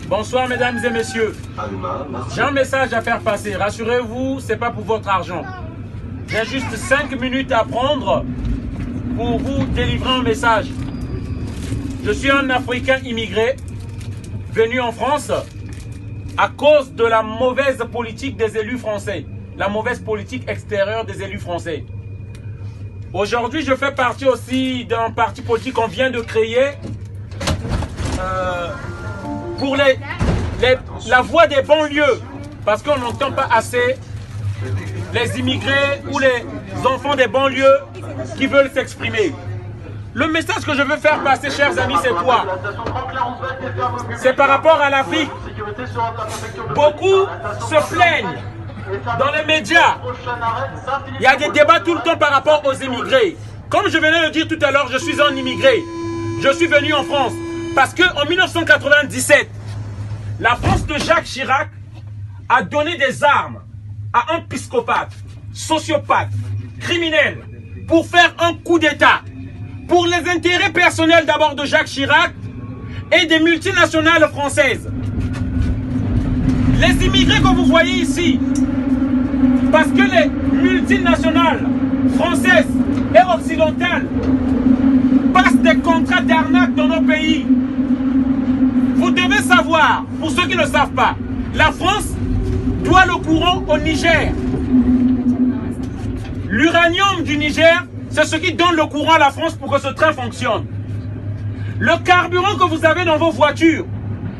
Bonsoir mesdames et messieurs. J'ai un message à faire passer. Rassurez-vous, ce n'est pas pour votre argent. J'ai juste 5 minutes à prendre pour vous délivrer un message. Je suis un Africain immigré venu en France à cause de la mauvaise politique des élus français. La mauvaise politique extérieure des élus français. Aujourd'hui, je fais partie aussi d'un parti politique qu'on vient de créer pour la voix des banlieues. Parce qu'on n'entend pas assez les immigrés ou les enfants des banlieues qui veulent s'exprimer. Le message que je veux faire passer, chers amis, c'est quoi? C'est par rapport à l'Afrique. Beaucoup se plaignent dans les médias. Il y a des débats tout le temps par rapport aux immigrés. Comme je venais de le dire tout à l'heure, je suis un immigré. Je suis venu en France parce qu'en 1997, la France de Jacques Chirac a donné des armes à un psychopathe, sociopathe, criminel, pour faire un coup d'État. Pour les intérêts personnels d'abord de Jacques Chirac et des multinationales françaises. Les immigrés que vous voyez ici, parce que les multinationales françaises et occidentales passent des contrats d'arnaque dans nos pays. Vous devez savoir, pour ceux qui ne le savent pas, la France doit le courant au Niger. L'uranium du Niger, c'est ce qui donne le courant à la France pour que ce train fonctionne. Le carburant que vous avez dans vos voitures,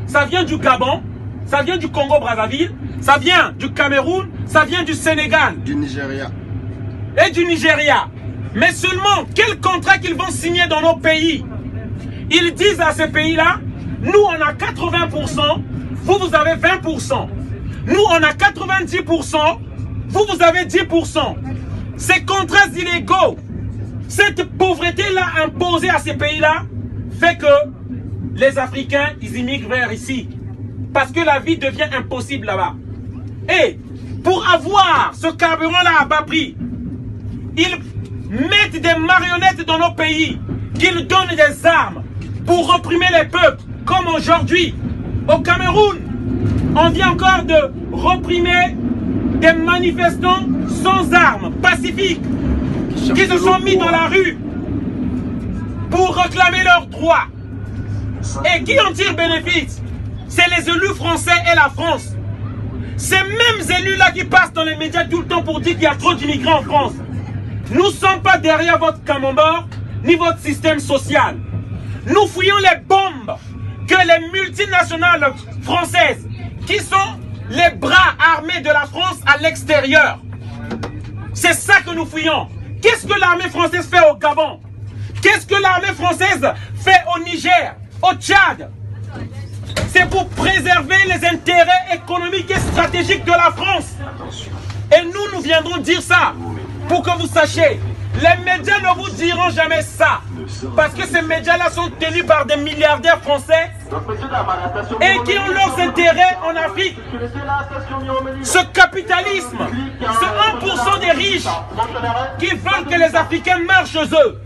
ça vient du Gabon, ça vient du Congo-Brazzaville, ça vient du Cameroun, ça vient du Sénégal. Du Nigeria. Et du Nigeria. Mais seulement, quel contrat qu'ils vont signer dans nos pays? Ils disent à ces pays-là, nous on a 80%, vous avez 20%. Nous on a 90%, vous avez 10%. Ces contrats illégaux, cette pauvreté-là imposée à ces pays-là, fait que les Africains, ils immigrent vers ici. Parce que la vie devient impossible là-bas. Et pour avoir ce carburant-là à bas prix, ils mettent des marionnettes dans nos pays, qu'ils donnent des armes pour réprimer les peuples. Comme aujourd'hui, au Cameroun, on vient encore de réprimer des manifestants sans armes, pacifiques, qui se sont mis dans la rue pour réclamer leurs droits. Et qui en tire bénéfice? C'est les élus français et la France. Ces mêmes élus-là qui passent dans les médias tout le temps pour dire qu'il y a trop d'immigrés en France. Nous ne sommes pas derrière votre camembert, ni votre système social. Nous fouillons les bombes que les multinationales françaises, qui sont les bras armés de la France à l'extérieur. C'est ça que nous fouillons. Qu'est-ce que l'armée française fait au Gabon? Qu'est-ce que l'armée française fait au Niger, au Tchad? C'est pour préserver les intérêts économiques et stratégiques de la France. Et nous viendrons dire ça pour que vous sachiez. Les médias ne vous diront jamais ça. Parce que ces médias-là sont tenus par des milliardaires français et qui ont leurs intérêts en Afrique. Ce capitalisme, ce 1% des riches qui veulent que les Africains meurent chez eux.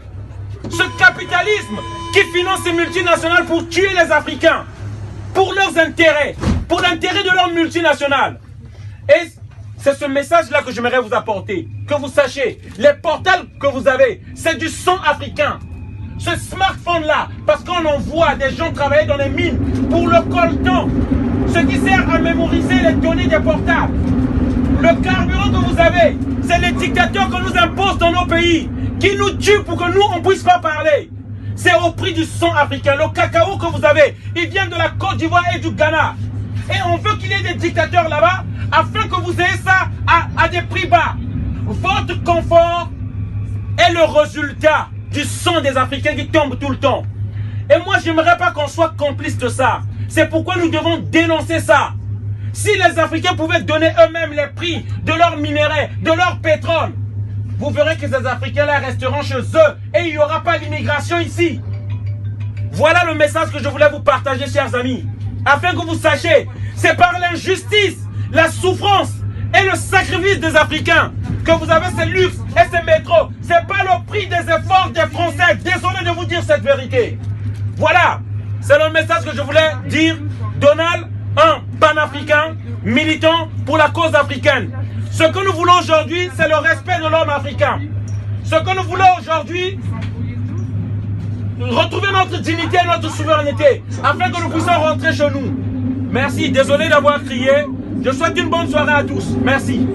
Ce capitalisme qui finance ces multinationales pour tuer les Africains. Pour leurs intérêts, pour l'intérêt de leurs multinationales. Et c'est ce message-là que j'aimerais vous apporter. Que vous sachiez, les portails que vous avez, c'est du sang africain. Ce smartphone-là, parce qu'on en voit des gens travailler dans les mines pour le coltan, ce qui sert à mémoriser les données des portables. Le carburant que vous avez, c'est les dictateurs que nous imposent dans nos pays, qui nous tuent pour que nous, on ne puisse pas parler. C'est au prix du sang africain. Le cacao que vous avez, il vient de la Côte d'Ivoire et du Ghana. Et on veut qu'il y ait des dictateurs là-bas, afin que vous ayez ça à des prix bas. Votre confort est le résultat du sang des Africains qui tombe tout le temps. Et moi, je n'aimerais pas qu'on soit complice de ça. C'est pourquoi nous devons dénoncer ça. Si les Africains pouvaient donner eux-mêmes les prix de leurs minéraux, de leur pétrole, vous verrez que ces Africains-là resteront chez eux et il n'y aura pas d'immigration ici. Voilà le message que je voulais vous partager, chers amis. Afin que vous sachiez, c'est par l'injustice, la souffrance et le sacrifice des Africains que vous avez ces luxes et ces métros. Ce n'est pas le prix des efforts des Français. Désolé de vous dire cette vérité. Voilà, c'est le message que je voulais dire. Donald un panafricain militant pour la cause africaine. Ce que nous voulons aujourd'hui, c'est le respect de l'homme africain. Ce que nous voulons aujourd'hui, retrouver notre dignité et notre souveraineté, afin que nous puissions rentrer chez nous. Merci, désolé d'avoir crié. Je souhaite une bonne soirée à tous. Merci.